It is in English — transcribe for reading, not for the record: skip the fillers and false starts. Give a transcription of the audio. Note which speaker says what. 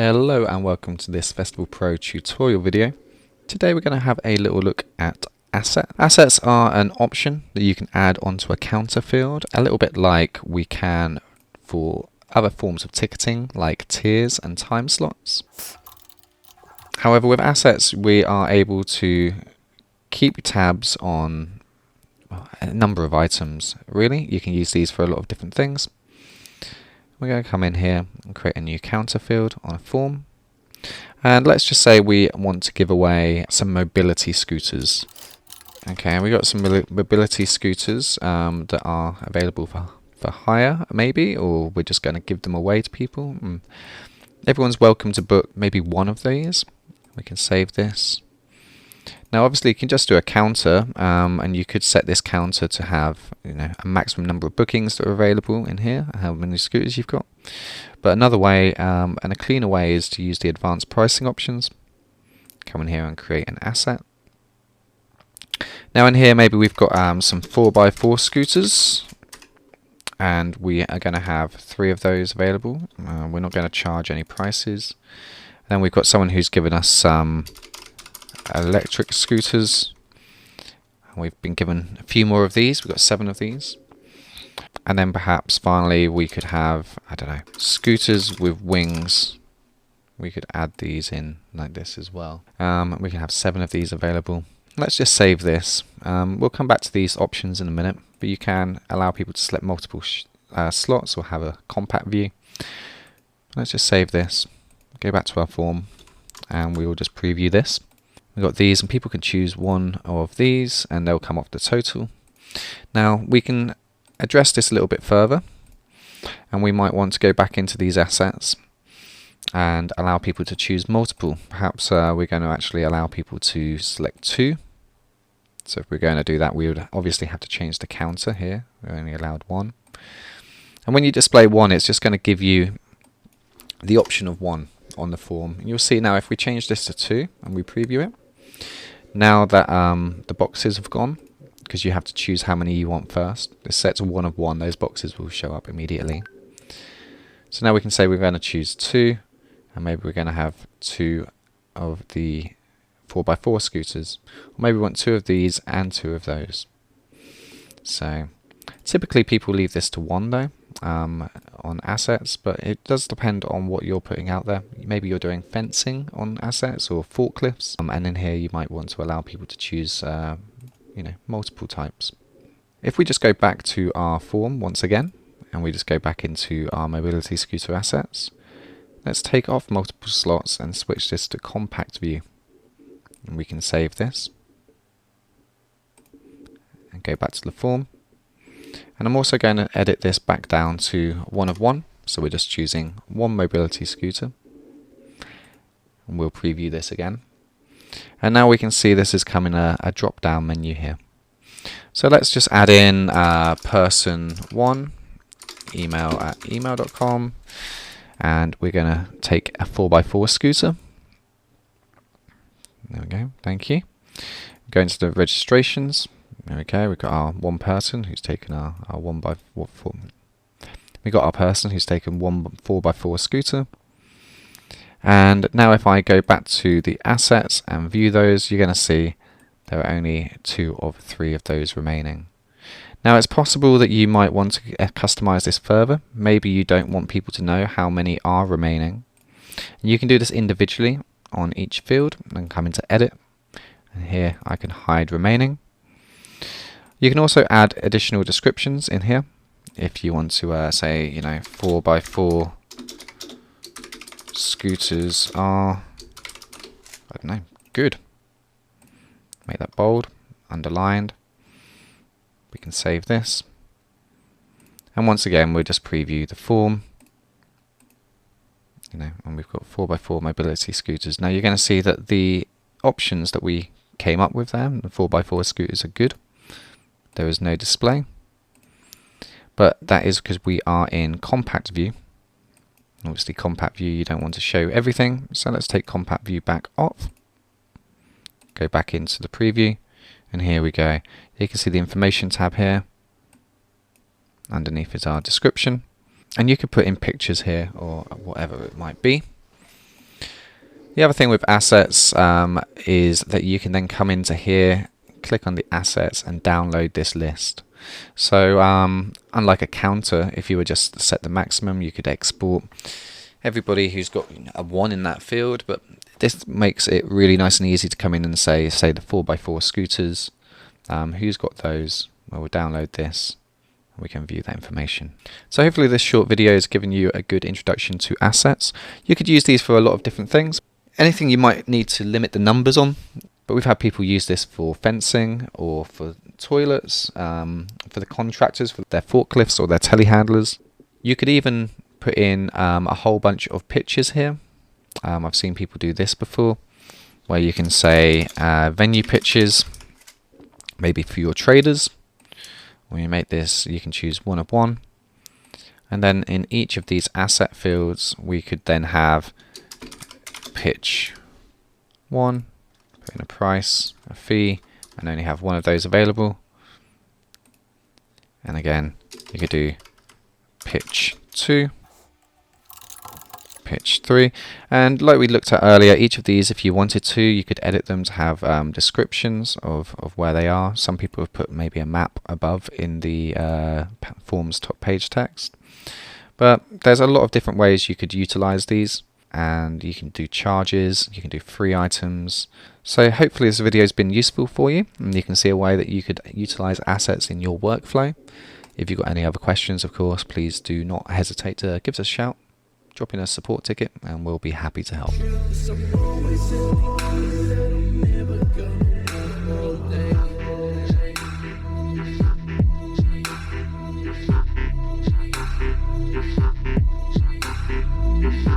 Speaker 1: Hello and welcome to this Festival Pro tutorial video. Today we're going to have a little look at assets. Assets are an option that you can add onto a counter field, a little bit like we can for other forms of ticketing like tiers and time slots. However, with assets we are able to keep tabs on a number of items. Really, you can use these for a lot of different things. We're going to come in here and create a new counter field on a form. And let's just say we want to give away some mobility scooters. Okay, and we've got some mobility scooters that are available for hire, maybe, or we're just going to give them away to people. Everyone's welcome to book maybe one of these. We can save this. Now obviously you can just do a counter and you could set this counter to have a maximum number of bookings that are available in here, how many scooters you've got. But another way and a cleaner way is to use the advanced pricing options. Come in here and create an asset. Now in here maybe we've got some 4x4 scooters and we are going to have 3 of those available. We're not going to charge any prices. Then we've got someone who's given us some electric scooters. We've been given a few more of these. We've got 7 of these. And then perhaps finally we could have, I don't know, scooters with wings. We could add these in like this as well. We can have 7 of these available. Let's just save this. We'll come back to these options in a minute, but you can allow people to select multiple slots or have a compact view. Let's just save this, go back to our form, and we will just preview this. We've got these and people can choose one of these and they'll come off the total. Now we can address this a little bit further and we might want to go back into these assets and allow people to choose multiple. Perhaps we're going to actually allow people to select 2. So if we're going to do that we would obviously have to change the counter here. We're only allowed 1. And when you display 1 it's just going to give you the option of 1 on the form. And you'll see now if we change this to 2 and we preview it, now that the boxes have gone, because you have to choose how many you want first, it's set to 1 of 1, those boxes will show up immediately. So now we can say we're going to choose 2 and maybe we're going to have 2 of the 4x4 scooters, or maybe we want 2 of these and 2 of those. So typically people leave this to 1 though on assets, but it does depend on what you're putting out there. Maybe you're doing fencing on assets or forklifts, and in here you might want to allow people to choose multiple types. If we just go back to our form once again and we just go back into our mobility scooter assets, let's take off multiple slots and switch this to compact view, and we can save this and go back to the form. And I'm also going to edit this back down to 1 of 1, so we're just choosing 1 mobility scooter, and we'll preview this again. And now we can see this is coming a drop down menu here. So let's just add in person 1 email@email.com, and we're going to take a 4x4 scooter. There we go, thank you. Go into the registrations. Okay, we've got our 1 person who's taken our 1x4. We've got our person who's taken 1 4x4 scooter. And now if I go back to the assets and view those, you're going to see there are only 2 of 3 of those remaining. Now it's possible that you might want to customize this further. Maybe you don't want people to know how many are remaining. And you can do this individually on each field and come into edit. And here I can hide remaining. You can also add additional descriptions in here if you want to say 4x4 scooters are, I don't know, good. Make that bold, underlined. We can save this. And once again we'll just preview the form. And we've got 4x4 mobility scooters. Now you're going to see that the options that we came up with there, the 4x4 scooters, are good. There is no display, but that is because we are in compact view. Obviously compact view you don't want to show everything, so let's take compact view back off, go back into the preview, and here we go. You can see the information tab here. Underneath is our description, and you could put in pictures here or whatever it might be. The other thing with assets is that you can then come into here, click on the assets and download this list. So unlike a counter, if you were just to set the maximum, you could export everybody who's got a 1 in that field, but this makes it really nice and easy to come in and say the 4x4 scooters, who's got those. Well, we'll download this. We can view that information. So hopefully this short video has given you a good introduction to assets. You could use these for a lot of different things. Anything you might need to limit the numbers on, but we've had people use this for fencing or for toilets, for the contractors, for their forklifts or their telehandlers. You could even put in a whole bunch of pictures here. I've seen people do this before, where you can say venue pictures, maybe for your traders. When you make this, you can choose 1 of 1. And then in each of these asset fields, we could then have pitch 1, put in a price, a fee, and only have 1 of those available. And again, you could do pitch 2, pitch 3, and like we looked at earlier, each of these, if you wanted to, you could edit them to have descriptions of where they are. Some people have put maybe a map above in the form's top page text, but there's a lot of different ways you could utilize these, and you can do charges, you can do free items. So hopefully this video has been useful for you, and you can see a way that you could utilize assets in your workflow. If you've got any other questions, of course, please do not hesitate to give us a shout. Drop in a support ticket and we'll be happy to help.